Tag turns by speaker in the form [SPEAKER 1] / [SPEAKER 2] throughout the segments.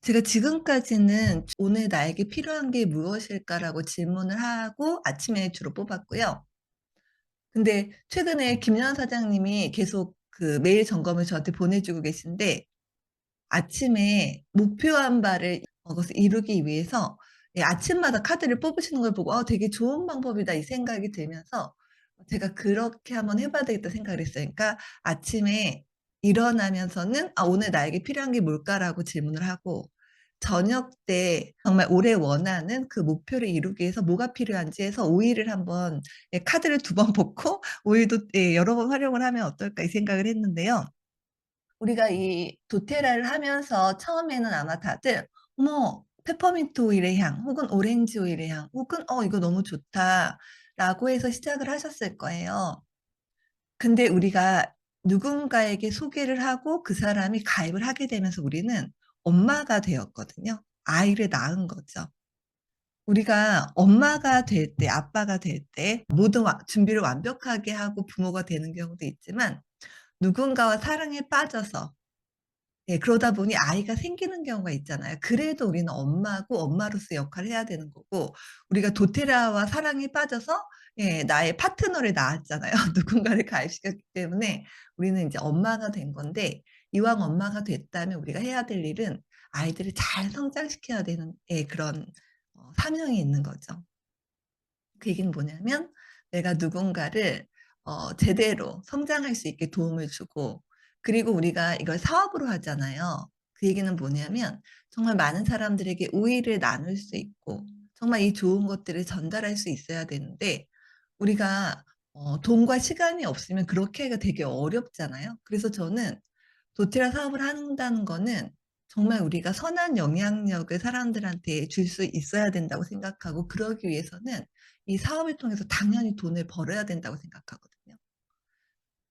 [SPEAKER 1] 제가 지금까지는 "오늘 나에게 필요한 게 무엇일까?"라고 질문을 하고 아침에 주로 뽑았고요. 근데 최근에 김연아 사장님이 계속 그 메일 점검을 저한테 보내주고 계신데, 아침에 목표한 바를 그것을 이루기 위해서 아침마다 카드를 뽑으시는 걸 보고 '되게 좋은 방법이다.' 이 생각이 들면서 제가 '그렇게 한번 해 봐야 되겠다.' 생각을 했어요. 그러니까 아침에 일어나면서는 '아 오늘 나에게 필요한 게 뭘까?'라고 질문을 하고, 저녁 때 정말 올해 원하는 그 목표를 이루기 위해서 뭐가 필요한지 해서 오일을 한번 카드를 두 번 뽑고 '오일도 여러 번 활용을 하면 어떨까.' 이 생각을 했는데요. 우리가 이 도테라를 하면서 처음에는 아마 다들 "어머 페퍼민트 오일의 향." 혹은 "오렌지 오일의 향." 혹은 이거 너무 좋다."라고 해서 시작을 하셨을 거예요. 근데 우리가 누군가에게 소개를 하고 그 사람이 가입을 하게 되면서 우리는 엄마가 되었거든요. 아이를 낳은 거죠. 우리가 엄마가 될 때, 아빠가 될 때 모든 준비를 완벽하게 하고 부모가 되는 경우도 있지만, 누군가와 사랑에 빠져서 그러다 보니 아이가 생기는 경우가 있잖아요. 그래도 우리는 엄마고 엄마로서의 역할을 해야 되는 거고, 우리가 도테라와 사랑에 빠져서 나의 파트너를 낳았잖아요. 누군가를 가입시켰기 때문에 우리는 인제 엄마가 된 건데, 이왕 엄마가 됐다면 우리가 해야 될 일은 아이들을 잘 성장시켜야 되는 그런 사명이 있는 거죠. 그 얘기는 뭐냐면, 내가 누군가를 제대로 성장할 수 있게 도움을 주고, 그리고 우리가 이걸 사업으로 하잖아요. 그 얘기는 뭐냐면 정말 많은 사람들에게 우위를 나눌 수 있고 정말 이 좋은 것들을 전달할 수 있어야 되는데, 우리가 돈과 시간이 없으면 그렇게 하기가 되게 어렵잖아요. 그래서 저는 도테라 사업을 한다는 거는 정말 우리가 선한 영향력을 사람들한테 줄 수 있어야 된다고 생각하고, 그러기 위해서는 이 사업을 통해서 당연히 돈을 벌어야 된다고 생각하거든요.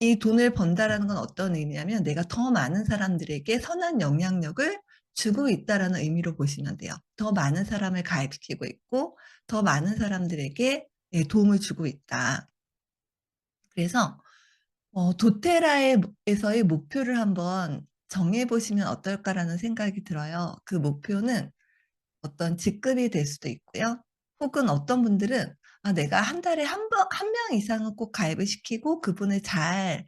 [SPEAKER 1] 이 돈을 번다라는 건 어떤 의미냐면, 내가 더 많은 사람들에게 선한 영향력을 주고 있다라는 의미로 보시면 돼요. 더 많은 사람을 가입시키고 있고 더 많은 사람들에게 도움을 주고 있다. 그래서 도테라의 에서의 목표를 한번 정해 보시면 어떨까라는 생각이 들어요. 그 목표는 어떤 직급이 될 수도 있고요. 혹은 어떤 분들은 내가 한 달에 한 명 이상은 꼭 가입을 시키고 그분을 잘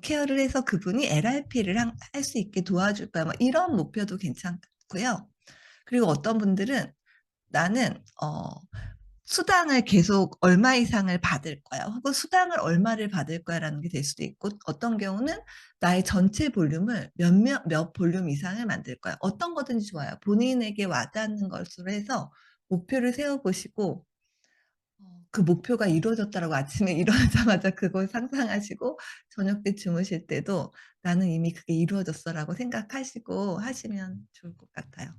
[SPEAKER 1] 케어를 해서 그분이 LRP를 할 수 있게 도와줄 거야." 뭐 이런 목표도 괜찮고요. 그리고 어떤 분들은 '나는 수당을 계속 얼마 이상을 받을 거야.' 혹은 '수당을 얼마를 받을 거야.'라는 게 될 수도 있고, 어떤 경우는 '나의 전체 볼륨을 몇 볼륨 이상을 만들 거야.' 어떤 거든지 좋아요. 본인에게 와닿는 것으로 해서 목표를 세워 보시고, 그 목표가 이루어졌다라고 아침에 일어나자마자 그걸 상상하시고 저녁 때 주무실 때도 '나는 이미 그게 이루어졌어.'라고 생각하시고 하시면 좋을 것 같아요.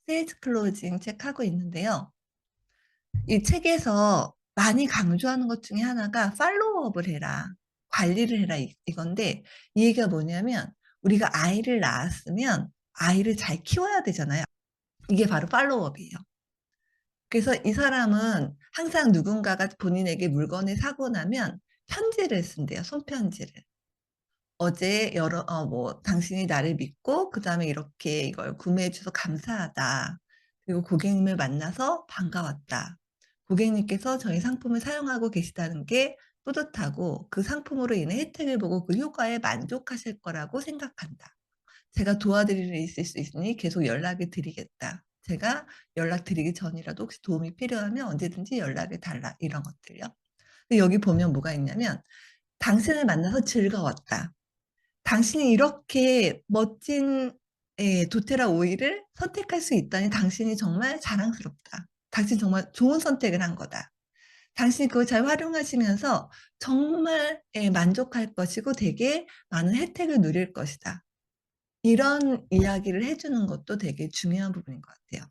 [SPEAKER 1] 세일즈 클로징 책 하고 있는데요. 이 책에서 많이 강조하는 것 중에 하나가 "팔로우업을 해라. 관리를 해라." 이건데, 이 얘기가 뭐냐면 우리가 아이를 낳았으면 아이를 잘 키워야 되잖아요. 이게 바로 팔로우업이에요. 그래서 이 사람은 항상 누군가가 본인에게 물건을 사고 나면 편지를 쓴대요, 손편지를. "어제 여러 뭐 당신이 나를 믿고 그다음에 이렇게 이걸 구매해 줘서 감사하다. 그리고 고객님을 만나서 반가웠다. 고객님께서 저희 상품을 사용하고 계시다는 게 뿌듯하고 그 상품으로 인해 혜택을 보고 그 효과에 만족하실 거라고 생각한다. 제가 도와드릴 일 있을 수 있으니 계속 연락을 드리겠다. 제가 연락드리기 전이라도 혹시 도움이 필요하면 언제든지 연락을 달라." 이런 것들요. 근데 여기 보면 뭐가 있냐면 "당신을 만나서 즐거웠다. 당신이 이렇게 멋진 도테라 오일을 선택할 수 있다니 당신이 정말 자랑스럽다. 당신이 정말 좋은 선택을 한 거다. 당신이 그걸 잘 활용하시면서 정말 만족할 것이고 되게 많은 혜택을 누릴 것이다." 이런 이야기를 해 주는 것도 되게 중요한 부분인 것 같아요.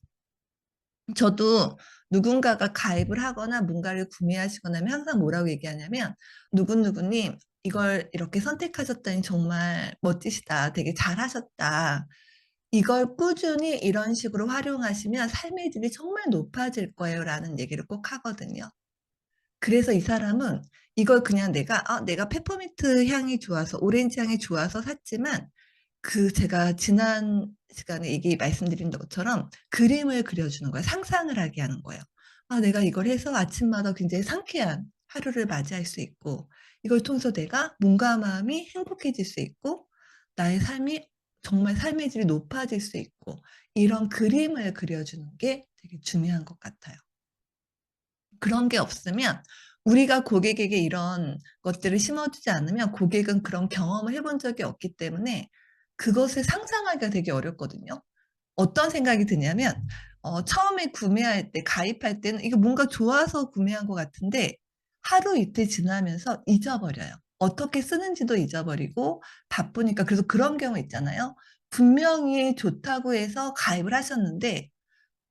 [SPEAKER 1] 저도 누군가가 가입을 하거나 뭔가를 구매하시거나 하면 항상 뭐라고 얘기하냐면 "누구누구님 이걸 이렇게 선택하셨다니 정말 멋지시다. 되게 잘하셨다. 이걸 꾸준히 이런 식으로 활용하시면 삶의 질이 정말 높아질 거예요."라는 얘기를 꼭 하거든요. 그래서 이 사람은 이걸 그냥 내가 페퍼민트 향이 좋아서 오렌지 향이 좋아서 샀지만, 그 제가 지난 시간에 얘기 말씀드린 것처럼 그림을 그려주는 거예요. 상상을 하게 하는 거예요. 아, 내가 이걸 해서 아침마다 굉장히 상쾌한 하루를 맞이할 수 있고, 이걸 통해서 내가 몸과 마음이 행복해질 수 있고, 나의 삶이 정말 삶의 질이 높아질 수 있고, 이런 그림을 그려주는 게 되게 중요한 것 같아요. 그런 게 없으면, 우리가 고객에게 이런 것들을 심어주지 않으면 고객은 그런 경험을 해본 적이 없기 때문에 그것을 상상하기가 되게 어렵거든요. 어떤 생각이 드냐면, 처음에 구매할 때, 가입할 때는 이게 뭔가 좋아서 구매한 것 같은데 하루 이틀 지나면서 잊어버려요. 어떻게 쓰는지도 잊어버리고 바쁘니까. 그래서 그런 경우 있잖아요. 분명히 좋다고 해서 가입을 하셨는데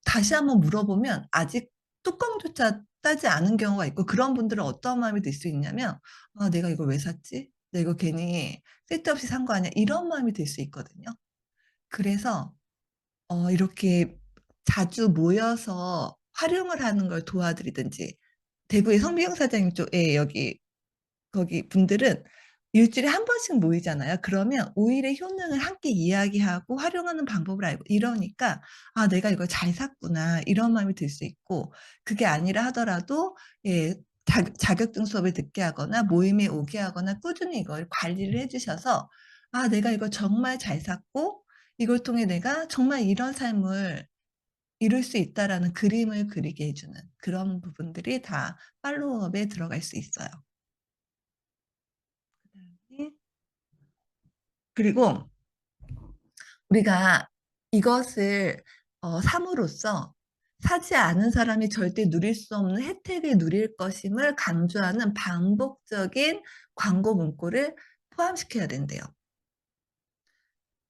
[SPEAKER 1] 다시 한번 물어보면 아직 뚜껑조차 따지 않은 경우가 있고, 그런 분들은 어떤 마음이 들 수 있냐면 '아, 내가 이걸 왜 샀지? 내가 이거 괜히 쓸데없이 산 거 아니야?' 이런 마음이 들 수 있거든요. 그래서 이렇게 자주 모여서 활용을 하는 걸 도와드리든지, 대구의 성비경 사장님 쪽에 여기 거기 분들은 일주일에 한 번씩 모이잖아요. 그러면 오일의 효능을 함께 이야기하고 활용하는 방법을 알고 이러니까 '아, 내가 이걸 잘 샀구나.' 이런 마음이 들 수 있고, 그게 아니라 하더라도 예, 자격증 수업을 듣게 하거나 모임에 오게 하거나 꾸준히 이걸 관리를 해 주셔서 '아, 내가 이걸 정말 잘 샀고 이걸 통해 내가 정말 이런 삶을 이룰 수 있다.'라는 그림을 그리게 해 주는 그런 부분들이 다 팔로우업에 들어갈 수 있어요. 그다음에 그리고 우리가 이것을 삼으로써 사지 않은 사람이 절대 누릴 수 없는 혜택을 누릴 것임을 강조하는 반복적인 광고 문구를 포함시켜야 된대요.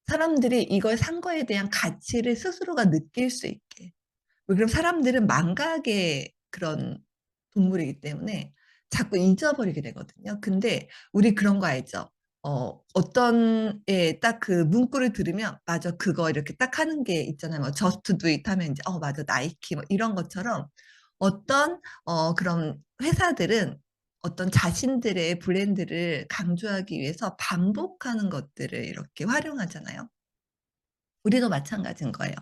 [SPEAKER 1] 사람들이 이걸 산 거에 대한 가치를 스스로가 느낄 수 있게. 왜 그럼 사람들은 망각의 그런 동물이기 때문에 자꾸 잊어버리게 되거든요. 근데 우리 그런 거 알죠? 어떤 예, 딱 그 문구를 들으면 '맞아.' 그거 이렇게 딱 하는 게 있잖아요. 뭐 just do it 하면 인제 '어, 맞아. 나이키.' 뭐 이런 것처럼 어떤 그런 회사들은 어떤 자신들의 브랜드를 강조하기 위해서 반복하는 것들을 이렇게 활용하잖아요. 우리도 마찬가지인 거예요.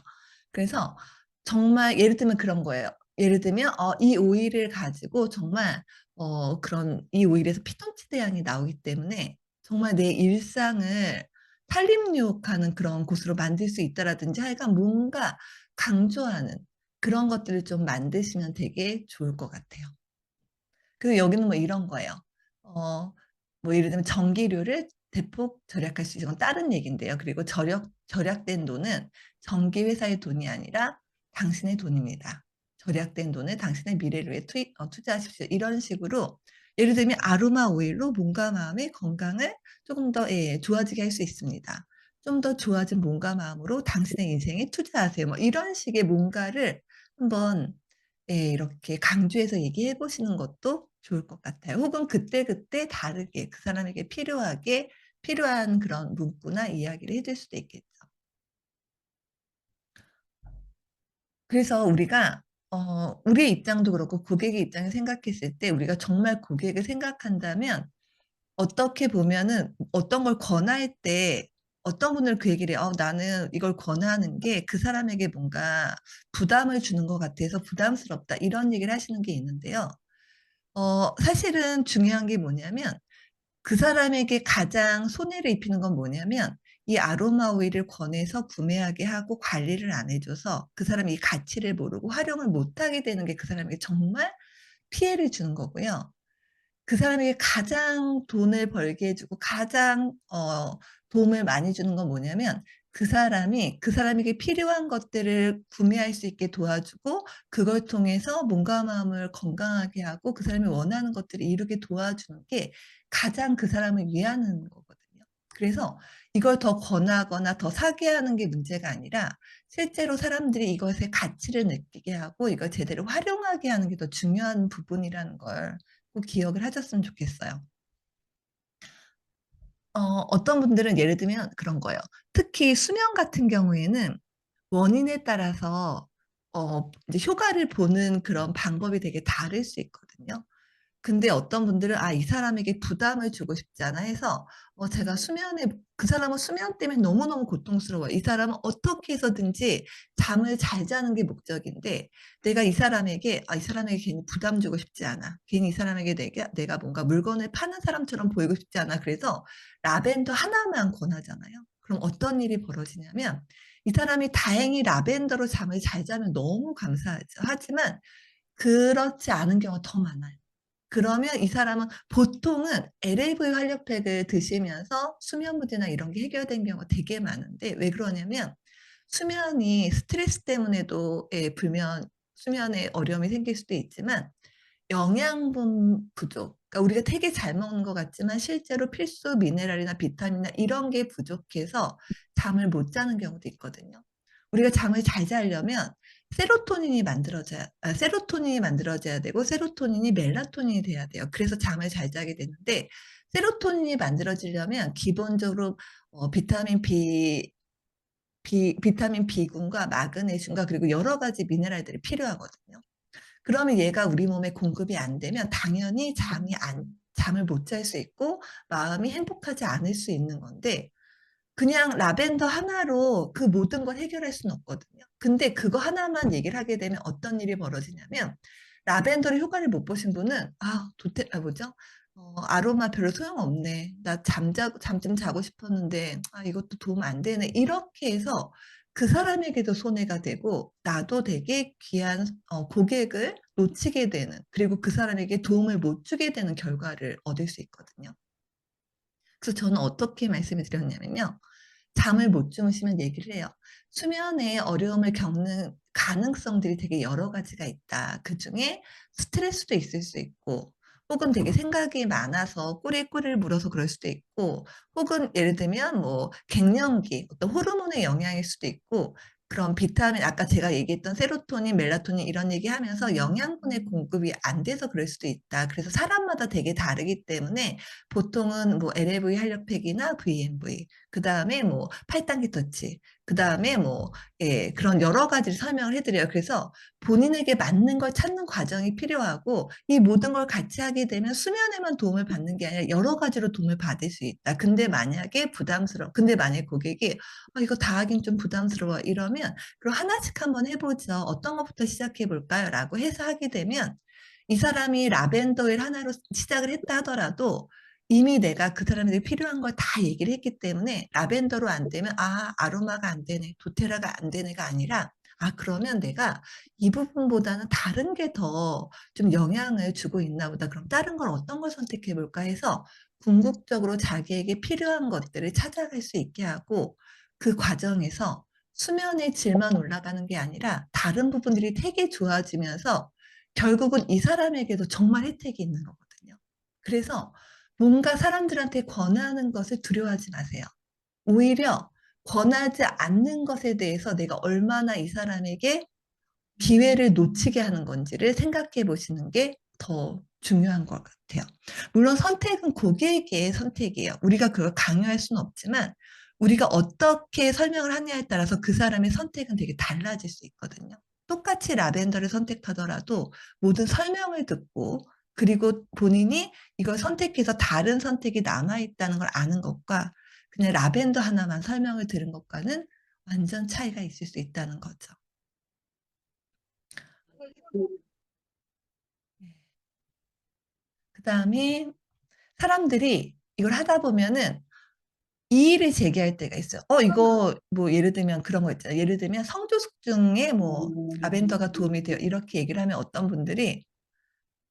[SPEAKER 1] 그래서 정말 예를 들면 그런 거예요. 예를 들면 이 오일을 가지고 정말 그런 이 오일에서 피톤치드 향이 나오기 때문에 정말 내 일상을 살림욕하는 그런 곳으로 만들 수 있다라든지, 하여간 뭔가 강조하는 그런 것들을 좀 만드시면 되게 좋을 것 같아요. 그리고 여기는 뭐 이런 거예요. 어 뭐 예를 들면 전기료를 대폭 절약할 수 있는 건 다른 얘기인데요. 그리고 절약된 돈은 전기 회사의 돈이 아니라 당신의 돈입니다. 절약된 돈을 당신의 미래를 위해 투자하십시오. 이런 식으로 예를 들면 아로마 오일로 몸과 마음의 건강을 조금 더 예, 좋아지게 할 수 있습니다. 좀 더 좋아진 몸과 마음으로 당신의 인생에 투자하세요. 뭐 이런 식의 뭔가를 한번 예, 이렇게 강조해서 얘기해 보시는 것도 좋을 것 같아요. 혹은 그때그때 다르게 그 사람에게 필요한 그런 문구나 이야기를 해줄 수도 있겠죠. 그래서 우리가 우리의 입장도 그렇고 고객의 입장을 생각했을 때, 우리가 정말 고객을 생각한다면 어떻게 보면은 어떤 걸 권할 때 어떤 분들은 그 얘기를 해요. 나는 이걸 권하는 게 그 사람에게 뭔가 부담을 주는 것 같아서 부담스럽다." 이런 얘기를 하시는 게 있는데요. 사실은 중요한 게 뭐냐면, 그 사람에게 가장 손해를 입히는 건 뭐냐면, 이 아로마 오일을 권해서 구매하게 하고 관리를 안 해 줘서 그 사람이 이 가치를 모르고 활용을 못 하게 되는 게 그 사람에게 정말 피해를 주는 거고요. 그 사람에게 가장 돈을 벌게 해 주고 가장 도움을 많이 주는 건 뭐냐면, 그 사람이 그 사람에게 필요한 것들을 구매할 수 있게 도와주고 그걸 통해서 몸과 마음을 건강하게 하고 그 사람이 원하는 것들을 이루게 도와주는 게 가장 그 사람을 위하는 거거든요. 그래서 이걸 더 권하거나 더 사게 하는 게 문제가 아니라 실제로 사람들이 이것의 가치를 느끼게 하고 이걸 제대로 활용하게 하는 게 더 중요한 부분이라는 걸 꼭 기억을 하셨으면 좋겠어요. 어떤 분들은 예를 들면 그런 거예요. 특히 수면 같은 경우에는 원인에 따라서 이제 효과를 보는 그런 방법이 되게 다를 수 있거든요. 근데 어떤 분들은 이 사람에게 부담을 주고 싶지 않아 해서 제가 그 사람은 수면 때문에 너무너무 고통스러워요. 이 사람은 어떻게 해서든지 잠을 잘 자는 게 목적인데 내가 이 사람에게 괜히 부담 주고 싶지 않아. 괜히 이 사람에게 내가 뭔가 물건을 파는 사람처럼 보이고 싶지 않아. 그래서 라벤더 하나만 권하잖아요. 그럼 어떤 일이 벌어지냐면 이 사람이 다행히 라벤더로 잠을 잘 자면 너무 감사하죠. 하지만 그렇지 않은 경우가 더 많아요. 그러면 이 사람은 보통은 LAV 활력팩을 드시면서 수면 무제나 이런 게 해결된 경우가 되게 많은데 왜 그러냐면 수면이 스트레스 때문에도 수면에 어려움이 생길 수도 있지만 영양분 부족. 그러니까 우리가 되게 잘 먹는 것 같지만 실제로 필수 미네랄이나 비타민이나 이런 게 부족해서 잠을 못 자는 경우도 있거든요. 우리가 잠을 잘 자려면 세로토닌이 만들어져야 되고 세로토닌이 멜라토닌이 돼야 돼요. 그래서 잠을 잘 자게 되는데 세로토닌이 만들어지려면 기본적으로 비타민 B군과 마그네슘과 그리고 여러 가지 미네랄들이 필요하거든요. 그러면 얘가 우리 몸에 공급이 안 되면 당연히 잠을 못 잘 수 있고 마음이 행복하지 않을 수 있는 건데 그냥 라벤더 하나로 그 모든 걸 해결할 수는 없거든요. 근데 그거 하나만 얘기를 하게 되면 어떤 일이 벌어지냐면 라벤더의 효과를 못 보신 분은 뭐죠? 아로마 별로 소용없네. 나 잠 좀 자고 싶었는데 이것도 도움 안 되네. 이렇게 해서 그 사람에게도 손해가 되고 나도 되게 귀한 고객을 놓치게 되는 그리고 그 사람에게 도움을 못 주게 되는 결과를 얻을 수 있거든요. 그래서 저는 어떻게 말씀을 드렸냐면요. 잠을 못 주무시면 얘기를 해요. 수면에 어려움을 겪는 가능성들이 되게 여러 가지가 있다. 그중에 스트레스도 있을 수 있고, 혹은 되게 생각이 많아서 꼬리에 꼬리를 물어서 그럴 수도 있고, 혹은 예를 들면 뭐 갱년기, 어떤 호르몬의 영향일 수도 있고, 그런 비타민, 아까 제가 얘기했던 세로토닌, 멜라토닌 이런 얘기하면서 영양분의 공급이 안 돼서 그럴 수도 있다. 그래서 사람마다 되게 다르기 때문에 보통은 뭐 LAV 활력팩이나 VMV, 그 다음에 뭐 8단계 터치, 그 다음에 뭐, 예, 그런 여러 가지를 설명을 해드려요. 그래서 본인에게 맞는 걸 찾는 과정이 필요하고 이 모든 걸 같이 하게 되면 수면에만 도움을 받는 게 아니라 여러 가지로 도움을 받을 수 있다. 근데 만약에 고객이 이거 다 하긴 좀 부담스러워 이러면 그럼 하나씩 한번 해보죠. 어떤 것부터 시작해 볼까요? 라고 해서 하게 되면 이 사람이 라벤더 일 하나로 시작을 했다 하더라도 이미 내가 그 사람에게 필요한 걸 다 얘기를 했기 때문에 라벤더로 안 되면 아로마가 안 되네, 도테라가 안 되네가 아니라 그러면 내가 이 부분보다는 다른 게 더 좀 영향을 주고 있나 보다. 그럼 다른 걸 어떤 걸 선택해 볼까 해서 궁극적으로 자기에게 필요한 것들을 찾아갈 수 있게 하고 그 과정에서 수면의 질만 올라가는 게 아니라 다른 부분들이 되게 좋아지면서 결국은 이 사람에게도 정말 혜택이 있는 거거든요. 그래서 뭔가 사람들한테 권하는 것을 두려워하지 마세요. 오히려 권하지 않는 것에 대해서 내가 얼마나 이 사람에게 기회를 놓치게 하는 건지를 생각해 보시는 게 더 중요한 것 같아요. 물론 선택은 고객의 선택이에요. 우리가 그걸 강요할 수는 없지만 우리가 어떻게 설명을 하냐에 따라서 그 사람의 선택은 되게 달라질 수 있거든요. 똑같이 라벤더를 선택하더라도 모든 설명을 듣고 그리고 본인이 이걸 선택해서 다른 선택이 남아있다는 걸 아는 것과 그냥 라벤더 하나만 설명을 들은 것과는 완전 차이가 있을 수 있다는 거죠. 그 다음에 사람들이 이걸 하다 보면은 이의를 제기할 때가 있어요. 이거 뭐 예를 들면 그런 거 있잖아요. 예를 들면 성조숙증에 뭐 라벤더가 도움이 돼요. 이렇게 얘기를 하면 어떤 분들이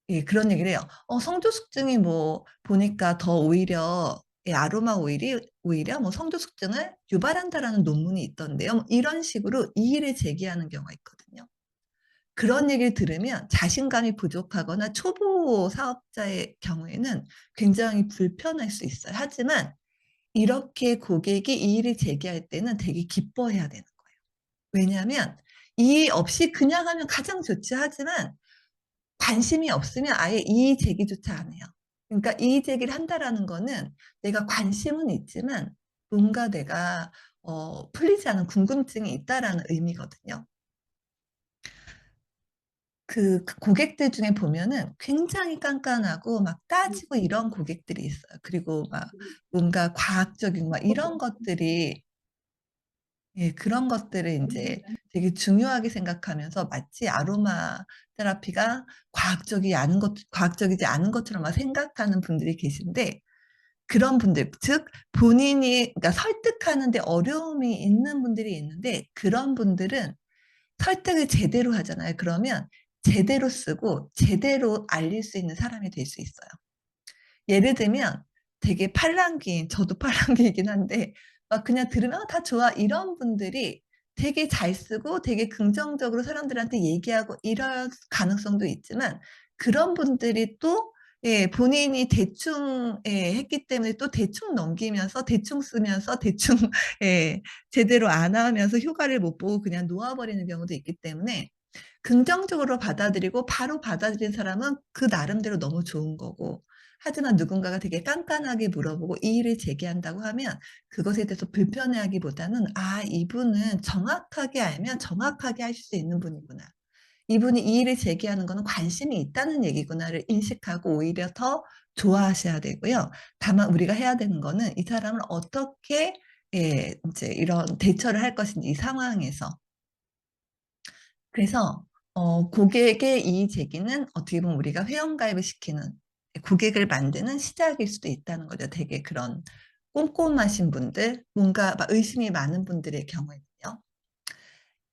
[SPEAKER 1] 예, 그런 얘기를 해요. 성조숙증이 뭐 보니까 더 오히려 아로마 오일이 오히려 뭐 성조숙증을 유발한다라는 논문이 있던데요. 뭐 이런 식으로 이의를 제기하는 경우가 있거든요. 그런 얘기를 들으면 자신감이 부족하거나 초보 사업자의 경우에는 굉장히 불편할 수 있어요. 하지만 이렇게 고객이 이의를 제기할 때는 되게 기뻐해야 되는 거예요. 왜냐하면 이의 없이 그냥 하면 가장 좋지 하지만 관심이 없으면 아예 이의 제기조차 안 해요. 그러니까 이의 제기를 한다라는 거는 내가 관심은 있지만 뭔가 내가 풀리지 않은 궁금증이 있다라는 의미거든요. 그 고객들 중에 보면은 굉장히 깐깐하고 막 따지고 이런 고객들이 있어요. 그리고 막 뭔가 과학적이고 막 이런 것들이, 예, 그런 것들을 인제 되게 중요하게 생각하면서 마치 아로마 테라피가 과학적이지 않은 것처럼 막 생각하는 분들이 계신데, 그런 분들, 즉 본인이 그러니까 설득하는 데 어려움이 있는 분들이 있는데, 그런 분들은 설득을 제대로 하잖아요. 그러면 제대로 쓰고 제대로 알릴 수 있는 사람이 될 수 있어요. 예를 들면 되게 팔랑귀인, 저도 팔랑귀이긴 한데 막 그냥 들으면 '다 좋아.' 이런 분들이 되게 잘 쓰고 되게 긍정적으로 사람들한테 얘기하고 이럴 가능성도 있지만, 그런 분들이 또, 예, 본인이 대충, 예, 했기 때문에 또 대충 넘기면서 대충 쓰면서 대충 예, 제대로 안 하면서 효과를 못 보고 그냥 놓아 버리는 경우도 있기 때문에, 긍정적으로 받아들이고 바로 받아들인 사람은 그 나름대로 너무 좋은 거고, 하지만 누군가가 되게 깐깐하게 물어보고 이의를 제기한다고 하면 그것에 대해서 불편해하기보다는 '아, 이분은 정확하게 알면 정확하게 하실 수 있는 분이구나. 이분이 이의를 제기하는 거는 관심이 있다는 얘기구나.'를 인식하고 오히려 더 좋아하셔야 되고요. 다만 우리가 해야 되는 거는 이 사람을 어떻게, 예, 인제 이런 대처를 할 것인지 이 상황에서. 그래서 고객의 이의 제기는 어떻게 보면 우리가 회원가입을 시키는, 고객을 만드는 시작일 수도 있다는 거죠. 되게 그런 꼼꼼하신 분들, 뭔가 막 의심이 많은 분들의 경우에는요.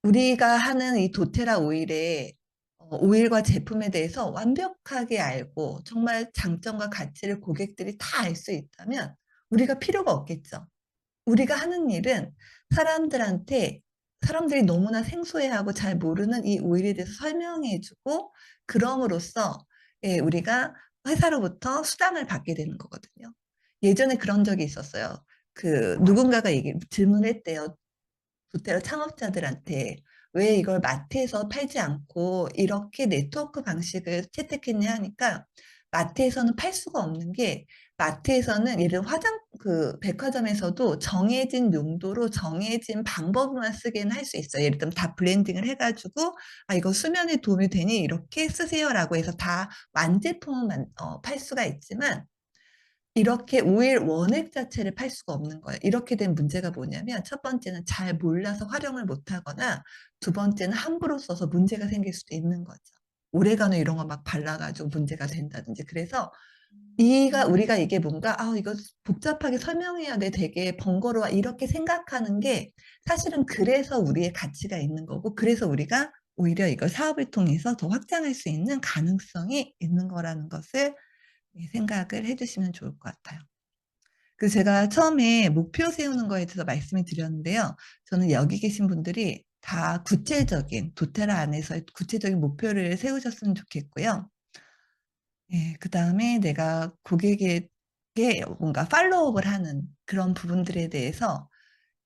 [SPEAKER 1] 우리가 하는 이 도테라 오일의 오일과 제품에 대해서 완벽하게 알고 정말 장점과 가치를 고객들이 다 알 수 있다면 우리가 필요가 없겠죠. 우리가 하는 일은 사람들한테, 사람들이 너무나 생소해하고 잘 모르는 이 오일에 대해서 설명해 주고, 그럼으로써, 예, 우리가 회사로부터 수당을 받게 되는 거거든요. 예전에 그런 적이 있었어요. 그 누군가가 질문을 했대요. 도테라 창업자들한테 "왜 이걸 마트에서 팔지 않고 이렇게 네트워크 방식을 채택했냐?" 하니까, 마트에서는 팔 수가 없는 게, 마트에서는 예를 들어 백화점에서도 정해진 용도로 정해진 방법으로만 쓰게는 할 수 있어요. 예를 들면 다 블렌딩을 해 가지고 "아, 이거 수면에 도움이 되니 이렇게 쓰세요."라고 해서 다 완제품은 팔 수가 있지만, 이렇게 오일 원액 자체를 팔 수가 없는 거예요. 이렇게 된 문제가 뭐냐면, 첫 번째는 잘 몰라서 활용을 못 하거나, 두 번째는 함부로 써서 문제가 생길 수도 있는 거죠. 오레가노 이런 거 막 발라 가지고 문제가 된다든지. 그래서 우리가 이게 뭔가 '아, 이거 복잡하게 설명해야 돼. 되게 번거로워.' 이렇게 생각하는 게 사실은 그래서 우리의 가치가 있는 거고, 그래서 우리가 오히려 이걸 사업을 통해서 더 확장할 수 있는 가능성이 있는 거라는 것을, 예, 생각을 해 주시면 좋을 것 같아요. 제가 처음에 목표 세우는 거에 대해서 말씀을 드렸는데요. 저는 여기 계신 분들이 다 구체적인, 도테라 안에서의 구체적인 목표를 세우셨으면 좋겠고요. 예, 그다음에 내가 고객에게 뭔가 팔로우업을 하는 그런 부분들에 대해서,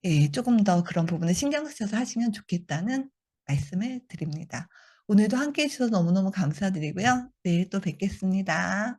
[SPEAKER 1] 예, 쪼금 더 그런 부분을 신경 쓰셔서 하시면 좋겠다는 말씀을 드립니다. 오늘도 함께 해 주셔서 너무너무 감사드리고요. 내일 또 뵙겠습니다.